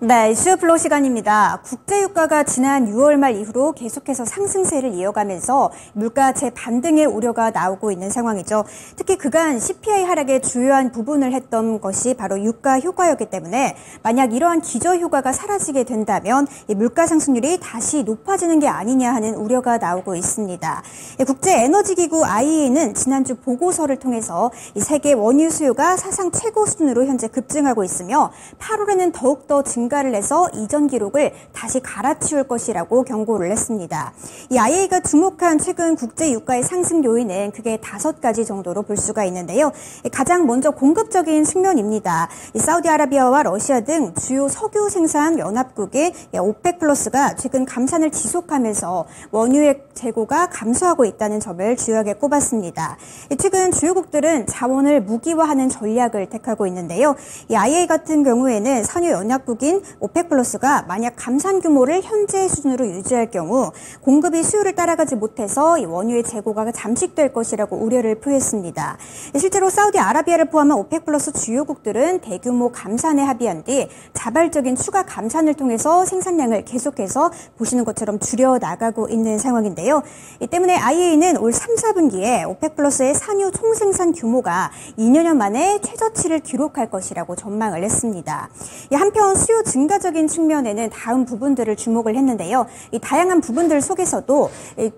네, 이슈 플로우 시간입니다. 국제유가가 지난 6월 말 이후로 계속해서 상승세를 이어가면서 물가 재반등의 우려가 나오고 있는 상황이죠. 특히 그간 CPI 하락의 주요한 부분을 했던 것이 바로 유가 효과였기 때문에 만약 이러한 기저효과가 사라지게 된다면 이 물가 상승률이 다시 높아지는 게 아니냐 하는 우려가 나오고 있습니다. 국제에너지기구 IEA는 지난주 보고서를 통해서 이 세계 원유 수요가 사상 최고 수준으로 현재 급증하고 있으며 8월에는 더욱더 증가를 해서 이전 기록을 다시 갈아치울 것이라고 경고를 했습니다. 이 IEA가 주목한 최근 국제 유가의 상승 요인은 크게 5가지 정도로 볼 수가 있는데요. 가장 먼저 공급적인 측면입니다. 사우디아라비아와 러시아 등 주요 석유 생산 연합국의 오펙 플러스가 최근 감산을 지속하면서 원유의 재고가 감소하고 있다는 점을 주요하게 꼽았습니다. 최근 주요국들은 자원을 무기화하는 전략을 택하고 있는데요. 이 IEA 같은 경우에는 산유 연합국인 오펙 플러스가 만약 감산 규모를 현재 수준으로 유지할 경우 공급이 수요를 따라가지 못해서 이 원유의 재고가 잠식될 것이라고 우려를 표했습니다. 실제로 사우디아라비아를 포함한 오펙 플러스 주요국들은 대규모 감산에 합의한 뒤 자발적인 추가 감산을 통해서 생산량을 계속해서 보시는 것처럼 줄여나가고 있는 상황인데요. 이 때문에 IEA는 올 3, 4분기에 오펙 플러스의 산유 총생산 규모가 2년 만에 최저치를 기록할 것이라고 전망을 했습니다. 한편 수요 증가적인 측면에는 다음 부분들을 주목을 했는데요. 이 다양한 부분들 속에서도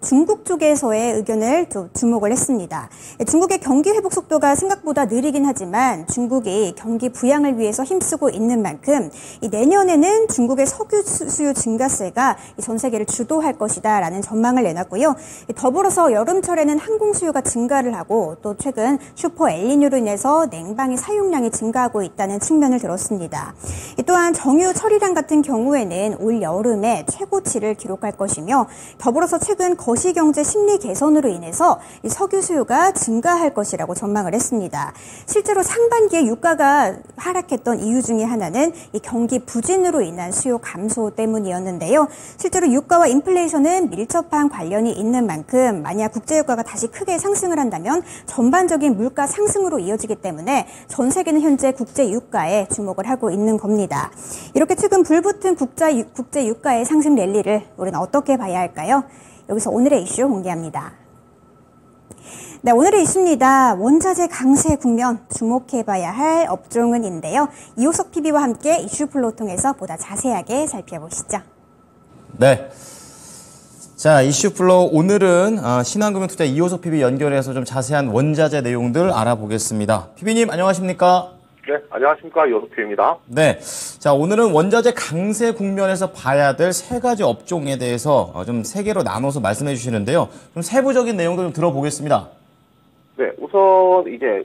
중국 쪽에서의 의견을 좀 주목을 했습니다. 중국의 경기 회복 속도가 생각보다 느리긴 하지만 중국이 경기 부양을 위해서 힘쓰고 있는 만큼 이 내년에는 중국의 석유 수요 증가세가 전 세계를 주도할 것이다라는 전망을 내놨고요. 더불어서 여름철에는 항공 수요가 증가를 하고 또 최근 슈퍼 엘니뇨로 인해서 냉방의 사용량이 증가하고 있다는 측면을 들었습니다. 또한 정유 처리량 같은 경우에는 올 여름에 최고치를 기록할 것이며 더불어서 최근 거시경제 심리 개선으로 인해서 이 석유 수요가 증가할 것이라고 전망을 했습니다. 실제로 상반기에 유가가 하락했던 이유 중에 하나는 이 경기 부진으로 인한 수요 감소 때문이었는데요. 실제로 유가와 인플레이션은 밀접한 관련이 있는 만큼 만약 국제유가가 다시 크게 상승을 한다면 전반적인 물가 상승으로 이어지기 때문에 전 세계는 현재 국제유가에 주목을 하고 있는 겁니다. 이렇게 최근 불붙은 국제유가의 상승 랠리를 우리는 어떻게 봐야 할까요? 여기서 오늘의 이슈 공개합니다. 네, 오늘의 이슈입니다. 원자재 강세 국면 주목해봐야 할 업종은인데요. 이호석 PB와 함께 이슈 플로우 통해서 보다 자세하게 살펴보시죠. 네. 자, 이슈 플로우 오늘은 신한금융투자 이호석 PB 연결해서 좀 자세한 원자재 내용들 알아보겠습니다. PB님 안녕하십니까? 네, 안녕하십니까. 이호석 PB입니다. 네. 자, 오늘은 원자재 강세 국면에서 봐야 될 3가지 업종에 대해서 좀 3개로 나눠서 말씀해 주시는데요. 좀 세부적인 내용도 좀 들어보겠습니다. 네, 우선 이제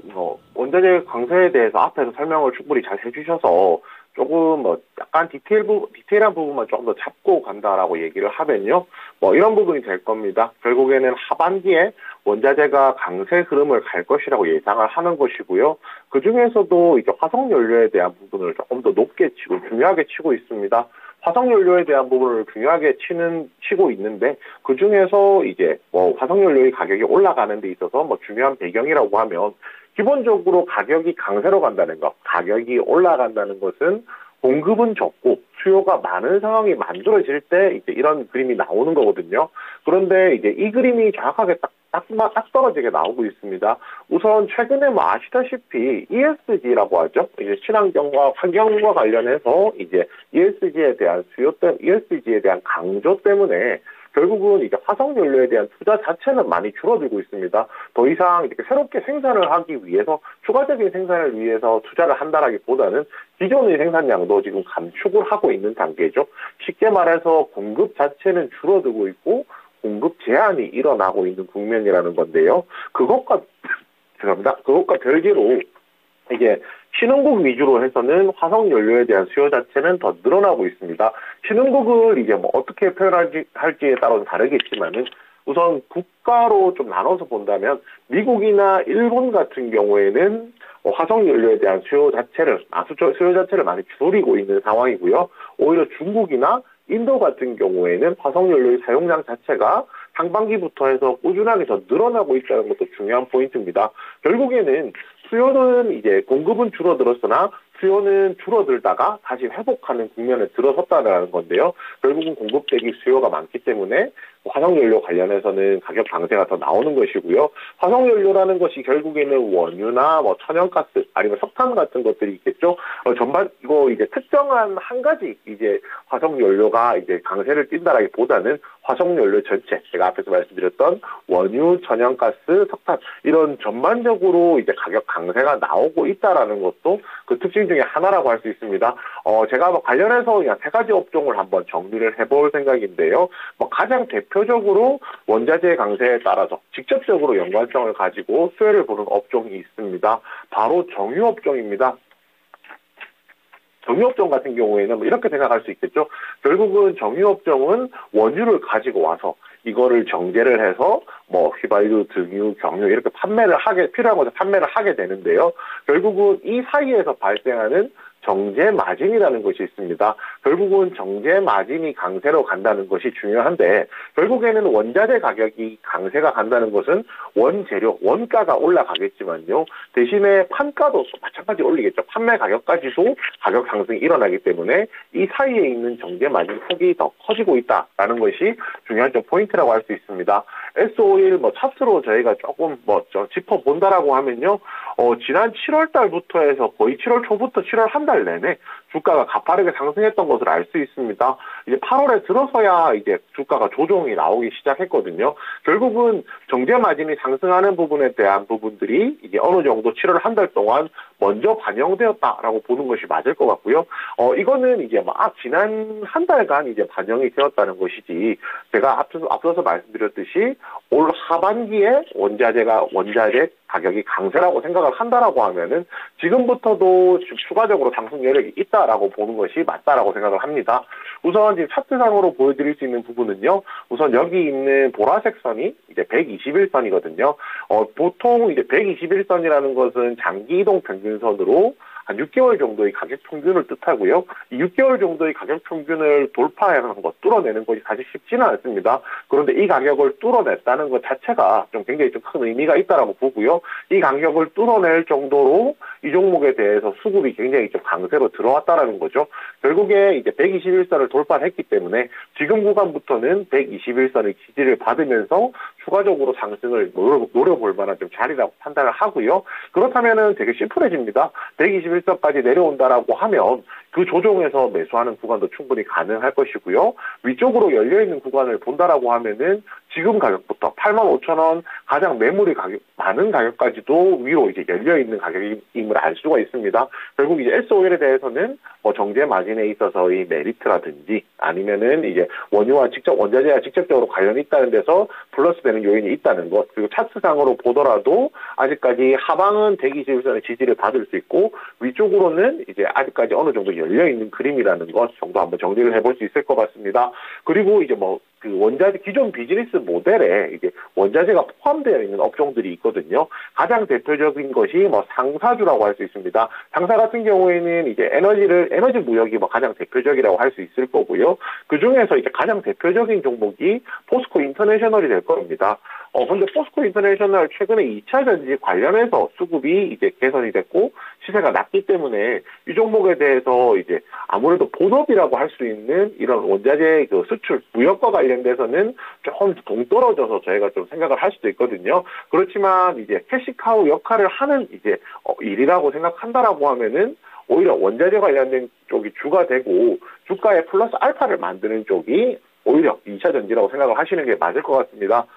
원자재 강세에 대해서 앞에서 설명을 충분히 잘 해주셔서 조금 약간 디테일한 부분만 조금 더 잡고 간다라고 얘기를 하면요. 이런 부분이 될 겁니다. 결국에는 하반기에 원자재가 강세 흐름을 갈 것이라고 예상을 하는 것이고요. 그 중에서도 이제 화석연료에 대한 부분을 조금 더 높게 치고 중요하게 치고 있습니다. 화석연료에 대한 부분을 중요하게 치고 있는데 그 중에서 이제 화석연료의 가격이 올라가는 데 있어서 중요한 배경이라고 하면 기본적으로 가격이 강세로 간다는 것, 가격이 올라간다는 것은 공급은 적고 수요가 많은 상황이 만들어질 때 이제 이런 그림이 나오는 거거든요. 그런데 이제 이 그림이 정확하게 딱 떨어지게 나오고 있습니다. 우선 최근에 아시다시피 ESG라고 하죠. 이제 친환경과 환경과 관련해서 이제 ESG에 대한 ESG에 대한 강조 때문에 결국은 이제 화석연료에 대한 투자 자체는 많이 줄어들고 있습니다. 더 이상 이렇게 새롭게 생산을 하기 위해서 추가적인 생산을 위해서 투자를 한다라기보다는 기존의 생산량도 지금 감축을 하고 있는 단계죠. 쉽게 말해서 공급 자체는 줄어들고 있고 공급 제한이 일어나고 있는 국면이라는 건데요. 그것과 별개로 이게 신흥국 위주로 해서는 화석연료에 대한 수요 자체는 더 늘어나고 있습니다. 신흥국을 이제 어떻게 표현할지에 따라서 다르겠지만은 우선 국가로 좀 나눠서 본다면 미국이나 일본 같은 경우에는 화석연료에 대한 수요 자체를 많이 줄이고 있는 상황이고요. 오히려 중국이나 인도 같은 경우에는 화석연료의 사용량 자체가 상반기부터 해서 꾸준하게 더 늘어나고 있다는 것도 중요한 포인트입니다. 결국에는 수요는 이제 공급은 줄어들었으나 수요는 줄어들다가 다시 회복하는 국면에 들어섰다는 건데요. 결국은 공급 대비 수요가 많기 때문에 화석연료 관련해서는 가격 강세가 더 나오는 것이고요. 화석연료라는 것이 결국에는 원유나 뭐 천연가스 아니면 석탄 같은 것들이 있겠죠. 전반 이거 이제 특정한 한 가지 이제 화석연료가 이제 강세를 띈다라기보다는 화석연료 전체, 제가 앞에서 말씀드렸던 원유, 천연가스, 석탄 이런 전반적으로 이제 가격 강세가 나오고 있다라는 것도 그 특징 중에 하나라고 할 수 있습니다. 제가 뭐 관련해서 그냥 세 가지 업종을 한번 정리를 해볼 생각인데요. 뭐 가장 대표적으로 원자재 강세에 따라서 직접적으로 연관성을 가지고 수혜를 보는 업종이 있습니다. 바로 정유업종입니다. 정유업종 같은 경우에는 뭐 이렇게 생각할 수 있겠죠. 결국은 정유업종은 원유를 가지고 와서 이거를 정제를 해서 뭐 휘발유, 등유, 경유 이렇게 필요한 것을 판매를 하게 되는데요. 결국은 이 사이에서 발생하는 정제 마진이라는 것이 있습니다. 결국은 정제 마진이 강세로 간다는 것이 중요한데 결국에는 원자재 가격이 강세가 간다는 것은 원재료, 원가가 올라가겠지만요. 대신에 판가도 마찬가지 올리겠죠. 판매 가격까지도 가격 상승이 일어나기 때문에 이 사이에 있는 정제 마진 폭이 더 커지고 있다라는 것이 중요한 좀 포인트라고 할 수 있습니다. S-오일 뭐 차트로 저희가 조금 짚어본다라고 하면요. 지난 7월 달부터 해서 거의 7월 초부터 7월 한 달 내내 주가가 가파르게 상승했던 것을 알 수 있습니다. 이제 8월에 들어서야 이제 주가가 조정이 나오기 시작했거든요. 결국은 정제 마진이 상승하는 부분에 대한 부분들이 이게 어느 정도 7월 한 달 동안 먼저 반영되었다라고 보는 것이 맞을 것 같고요. 이거는 이제 지난 한 달간 이제 반영이 되었다는 것이지, 제가 앞서서 말씀드렸듯이 올 하반기에 원자재 가격이 강세라고 생각을 한다라고 하면은 지금부터도 추가적으로 상승 여력이 있다라고 보는 것이 맞다라고 생각을 합니다. 우선 지금 차트상으로 보여드릴 수 있는 부분은요. 우선 여기 있는 보라색 선이 이제 121선이거든요. 보통 이제 121선이라는 것은 장기 이동 평균선으로 한 6개월 정도의 가격 평균을 뜻하고요. 이 6개월 정도의 가격 평균을 돌파하는 것, 뚫어내는 것이 사실 쉽지는 않습니다. 그런데 이 가격을 뚫어냈다는 것 자체가 좀 굉장히 좀 큰 의미가 있다라고 보고요. 이 가격을 뚫어낼 정도로 이 종목에 대해서 수급이 굉장히 좀 강세로 들어왔다라는 거죠. 결국에 이제 121선을 돌파했기 때문에 지금 구간부터는 121선의 지지를 받으면서 추가적으로 상승을 노려볼 만한 좀 자리라고 판단을 하고요. 그렇다면은 되게 심플해집니다. 121선까지 내려온다라고 하면 그 조정에서 매수하는 구간도 충분히 가능할 것이고요. 위쪽으로 열려있는 구간을 본다라고 하면은 지금 가격부터 85,000원 가장 매물이 많은 가격까지도 위로 이제 열려있는 가격임을 알 수가 있습니다. 결국 이제 S-오일에 대해서는 뭐 정제 마진에 있어서의 메리트라든지 아니면은 이제 원자재와 직접적으로 관련이 있다는 데서 플러스 되는 요인이 있다는 것, 그리고 차트상으로 보더라도 아직까지 하방은 121선의 지지를 받을 수 있고 위쪽으로는 이제 아직까지 어느 정도 열려있는 그림이라는 것 정도 한번 정리를 해볼 수 있을 것 같습니다. 그리고 이제 그 원자재 기존 비즈니스 모델에 이제 원자재가 포함되어 있는 업종들이 있거든요. 가장 대표적인 것이 상사주라고 할 수 있습니다. 상사 같은 경우에는 이제 에너지 무역이 가장 대표적이라고 할 수 있을 거고요. 그 중에서 이제 가장 대표적인 종목이 포스코 인터내셔널이 될 겁니다. 근데 포스코 인터내셔널 최근에 2차 전지 관련해서 수급이 이제 개선이 됐고 시세가 낮기 때문에 이 종목에 대해서 이제 아무래도 본업이라고 할 수 있는 이런 원자재 그 수출 무역과 관련돼서는 조금 동떨어져서 저희가 좀 생각을 할 수도 있거든요. 그렇지만 이제 캐시카우 역할을 하는 이제 일이라고 생각한다라고 하면은 오히려 원자재 관련된 쪽이 주가 되고 주가에 플러스 알파를 만드는 쪽이 오히려 2차 전지라고 생각을 하시는 게 맞을 것 같습니다.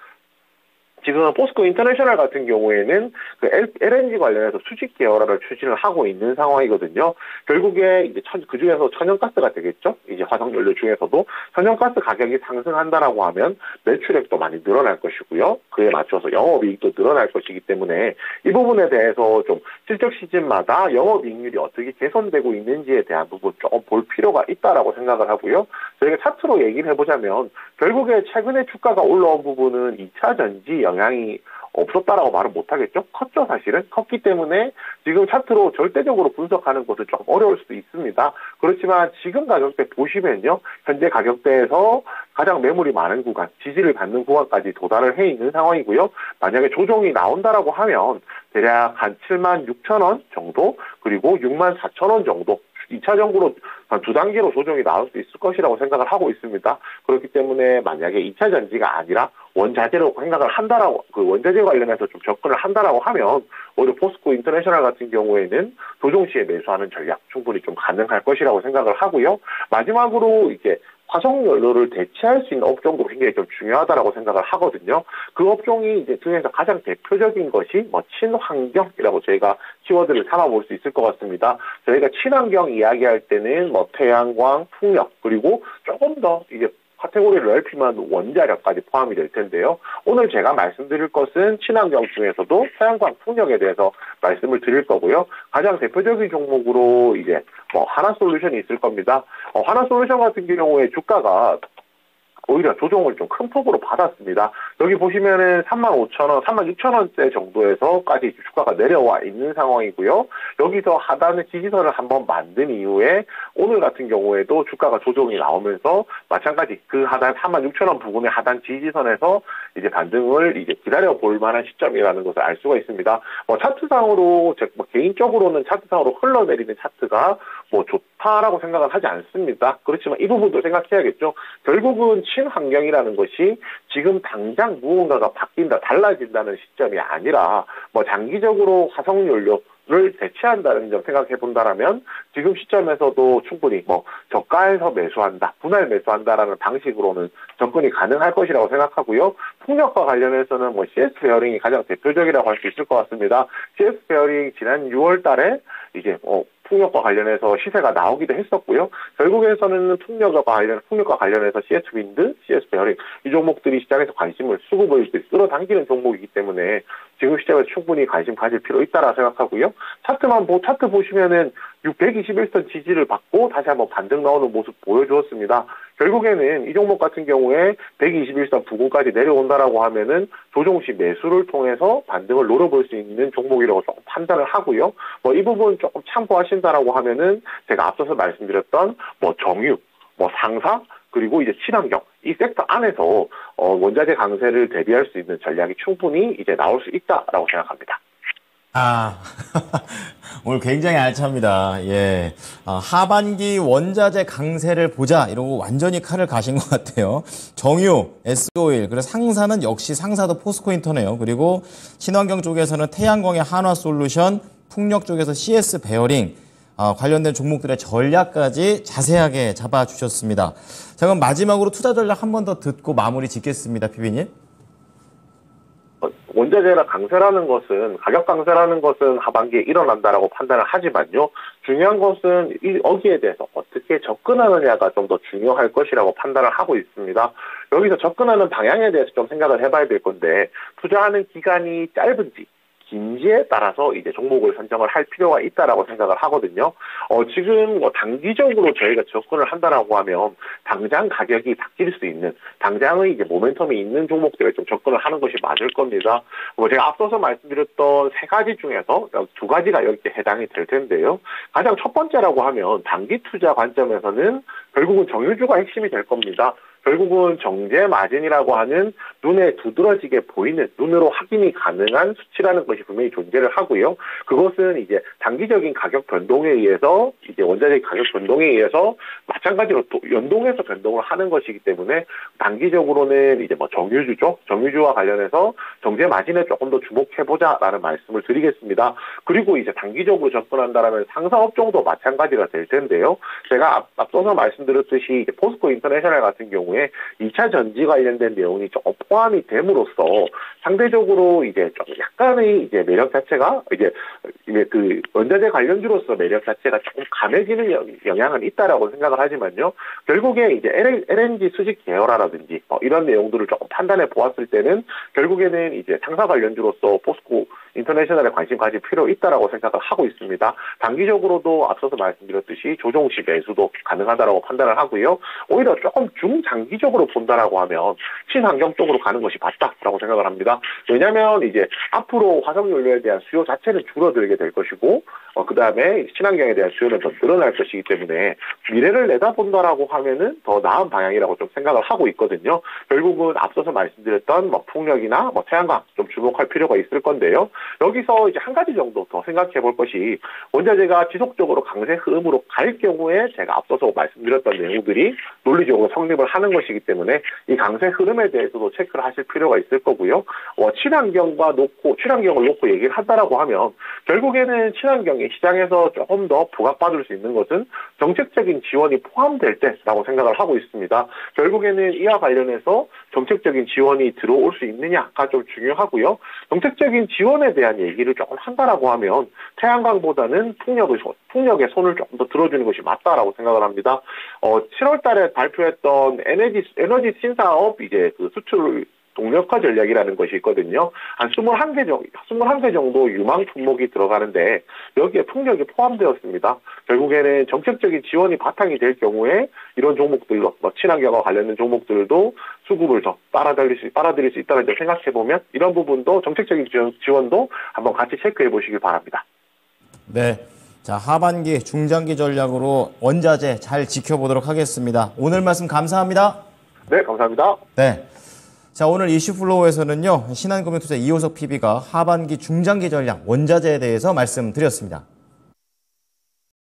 지금 포스코 인터내셔널 같은 경우에는 그 LNG 관련해서 수직 계열화를 추진을 하고 있는 상황이거든요. 결국에 이제 그 중에서 천연가스가 되겠죠. 이제 화석연료 중에서도 천연가스 가격이 상승한다라고 하면 매출액도 많이 늘어날 것이고요. 그에 맞춰서 영업이익도 늘어날 것이기 때문에 이 부분에 대해서 좀 실적 시즌마다 영업이익률이 어떻게 개선되고 있는지에 대한 부분 조금 볼 필요가 있다라고 생각을 하고요. 저희가 차트로 얘기를 해보자면 결국에 최근에 주가가 올라온 부분은 2차 전지 영향이 없었다라고 말은 못하겠죠. 컸죠, 사실은. 컸기 때문에 지금 차트로 절대적으로 분석하는 것은 조금 어려울 수도 있습니다. 그렇지만 지금 가격대 보시면요. 현재 가격대에서 가장 매물이 많은 구간, 지지를 받는 구간까지 도달을 해 있는 상황이고요. 만약에 조정이 나온다라고 하면 대략 한 7만 6천 원 정도, 그리고 6만 4천 원 정도 2차적으로 한 두 단계로 조정이 나올 수 있을 것이라고 생각을 하고 있습니다. 그렇기 때문에 만약에 2차 전지가 아니라 원자재로 생각을 한다라고, 그 원자재 관련해서 좀 접근을 한다라고 하면 오히려 포스코 인터내셔널 같은 경우에는 조정 시에 매수하는 전략 충분히 좀 가능할 것이라고 생각을 하고요. 마지막으로 이제 화석연료를 대체할 수 있는 업종도 굉장히 좀 중요하다라고 생각을 하거든요. 그 업종이 이제 중에서 가장 대표적인 것이 뭐 친환경이라고 저희가 키워드를 삼아볼 수 있을 것 같습니다. 저희가 친환경 이야기할 때는 뭐 태양광, 풍력, 그리고 조금 더 이제 카테고리를 넓히면 원자력까지 포함이 될 텐데요. 오늘 제가 말씀드릴 것은 친환경 중에서도 태양광, 풍력에 대해서 말씀을 드릴 거고요. 가장 대표적인 종목으로 이제 뭐 하나솔루션이 있을 겁니다. 하나솔루션 같은 경우에 주가가 오히려 조정을 좀 큰 폭으로 받았습니다. 여기 보시면은 35,000원, 36,000원대 정도에서까지 주가가 내려와 있는 상황이고요. 여기서 하단의 지지선을 한번 만든 이후에 오늘 같은 경우에도 주가가 조정이 나오면서 마찬가지 그 하단 36,000원 부근의 하단 지지선에서 이제 반등을 이제 기다려 볼 만한 시점이라는 것을 알 수가 있습니다. 차트상으로 개인적으로는 차트상으로 흘러내리는 차트가 좋다라고 생각은 하지 않습니다. 그렇지만 이 부분도 생각해야겠죠. 결국은 친환경이라는 것이 지금 당장 무언가가 바뀐다, 달라진다는 시점이 아니라 장기적으로 화석연료를 대체한다는 점 생각해 본다라면 지금 시점에서도 충분히 저가에서 매수한다, 분할 매수한다라는 방식으로는 접근이 가능할 것이라고 생각하고요. 풍력과 관련해서는 CS 베어링이 가장 대표적이라고 할 수 있을 것 같습니다. CS 베어링 지난 6월 달에 이제 풍력과 관련해서 시세가 나오기도 했었고요. 결국에서는 풍력과 관련해서 CS 윈드, CS 베어링 이 종목들이 시장에서 관심을 수급을 끌어당기는 종목이기 때문에 지금 시장에서 충분히 관심 가질 필요 있다라 생각하고요. 차트 보시면은 121선 지지를 받고 다시 한번 반등 나오는 모습 보여주었습니다. 결국에는 이 종목 같은 경우에 121선 부근까지 내려온다라고 하면은 조정 시 매수를 통해서 반등을 노려볼 수 있는 종목이라고 조금 판단을 하고요. 이 부분 조금 참고하신다라고 하면은 제가 앞서서 말씀드렸던 정유, 상사, 그리고 이제 친환경 이 섹터 안에서 원자재 강세를 대비할 수 있는 전략이 충분히 이제 나올 수 있다라고 생각합니다. 오늘 굉장히 알찹니다. 예. 하반기 원자재 강세를 보자. 이러고 완전히 칼을 가신 것 같아요. 정유, S-오일, 그리고 상사는 역시 상사도 포스코인터네요. 그리고 친환경 쪽에서는 태양광의 한화솔루션, 풍력 쪽에서 CS 베어링, 관련된 종목들의 전략까지 자세하게 잡아주셨습니다. 자, 그럼 마지막으로 투자 전략 한 번 더 듣고 마무리 짓겠습니다, 피비님. 원자재나 강세라는 것은, 가격 강세라는 것은 하반기에 일어난다라고 판단을 하지만요. 중요한 것은 여기에 대해서 어떻게 접근하느냐가 좀 더 중요할 것이라고 판단을 하고 있습니다. 여기서 접근하는 방향에 대해서 좀 생각을 해봐야 될 건데, 투자하는 기간이 짧은지, 긴지에 따라서 이제 종목을 선정을 할 필요가 있다라고 생각을 하거든요. 지금 단기적으로 저희가 접근을 한다라고 하면 당장 가격이 바뀔 수 있는, 당장의 이제 모멘텀이 있는 종목들에 좀 접근을 하는 것이 맞을 겁니다. 제가 앞서서 말씀드렸던 세 가지 중에서 두 가지가 여기에 해당이 될 텐데요. 가장 첫 번째라고 하면 단기 투자 관점에서는 결국은 정유주가 핵심이 될 겁니다. 결국은 정제 마진이라고 하는 눈에 두드러지게 보이는, 눈으로 확인이 가능한 수치라는 것이 분명히 존재를 하고요. 그것은 이제 단기적인 가격 변동에 의해서, 이제 원자재 가격 변동에 의해서 마찬가지로 또 연동해서 변동을 하는 것이기 때문에 단기적으로는 이제 정유주죠. 정유주와 관련해서 정제 마진에 조금 더 주목해보자라는 말씀을 드리겠습니다. 그리고 이제 단기적으로 접근한다라면 상사업종도 마찬가지가 될 텐데요. 제가 앞서서 말씀드렸듯이 이제 포스코 인터내셔널 같은 경우에 2차 전지 관련된 내용이 조금 포함이 됨으로써 상대적으로 이제 좀 약간의 이제 매력 자체가 이제 그 원자재 관련주로서 매력 자체가 조금 감해지는 영향은 있다라고 생각을 하지만요. 결국에 이제 LNG 수직 계열화라든지 이런 내용들을 조금 판단해 보았을 때는 결국에는 이제 상사 관련주로서 포스코 인터내셔널에 관심 가질 필요 있다라고 생각을 하고 있습니다. 단기적으로도 앞서서 말씀드렸듯이 조정 시 매수도 가능하다라고 판단을 하고요. 오히려 조금 중장 장기적으로 본다라고 하면 친환경 쪽으로 가는 것이 맞다라고 생각을 합니다. 왜냐하면 이제 앞으로 화석연료에 대한 수요 자체는 줄어들게 될 것이고 그 다음에 친환경에 대한 수요는 더 늘어날 것이기 때문에 미래를 내다본다라고 하면은 더 나은 방향이라고 좀 생각을 하고 있거든요. 결국은 앞서서 말씀드렸던 풍력이나 태양광 좀 주목할 필요가 있을 건데요. 여기서 이제 한 가지 정도 더 생각해 볼 것이 원자재가 지속적으로 강세 흐름으로 갈 경우에 제가 앞서서 말씀드렸던 내용들이 논리적으로 성립을 하는 것이기 때문에 이 강세 흐름에 대해서도 체크를 하실 필요가 있을 거고요. 친환경을 놓고 얘기를 한다라고 하면 결국에는 친환경이 시장에서 조금 더 부각받을 수 있는 것은 정책적인 지원이 포함될 때라고 생각을 하고 있습니다. 결국에는 이와 관련해서 정책적인 지원이 들어올 수 있느냐가 좀 중요하고요. 정책적인 지원에 대한 얘기를 조금 한다라고 하면 태양광보다는 풍력의 손을 조금 더 들어주는 것이 맞다라고 생각을 합니다. 7월 달에 발표했던 에너지 신사업 그 수출 동력화 전략이라는 것이 있거든요. 한 21개 정도 유망 품목이 들어가는데 여기에 풍력이 포함되었습니다. 결국에는 정책적인 지원이 바탕이 될 경우에 이런 종목들로 친환경과 관련된 종목들도 수급을 더 빨아들일 수 있다는 점 생각해보면 이런 부분도 정책적인 지원도 한번 같이 체크해 보시길 바랍니다. 네. 자, 하반기, 중장기 전략으로 원자재 잘 지켜보도록 하겠습니다. 오늘 말씀 감사합니다. 네, 감사합니다. 네. 자, 오늘 이슈플로우에서는요, 신한금융투자 이호석 PB가 하반기 중장기 전략 원자재에 대해서 말씀드렸습니다.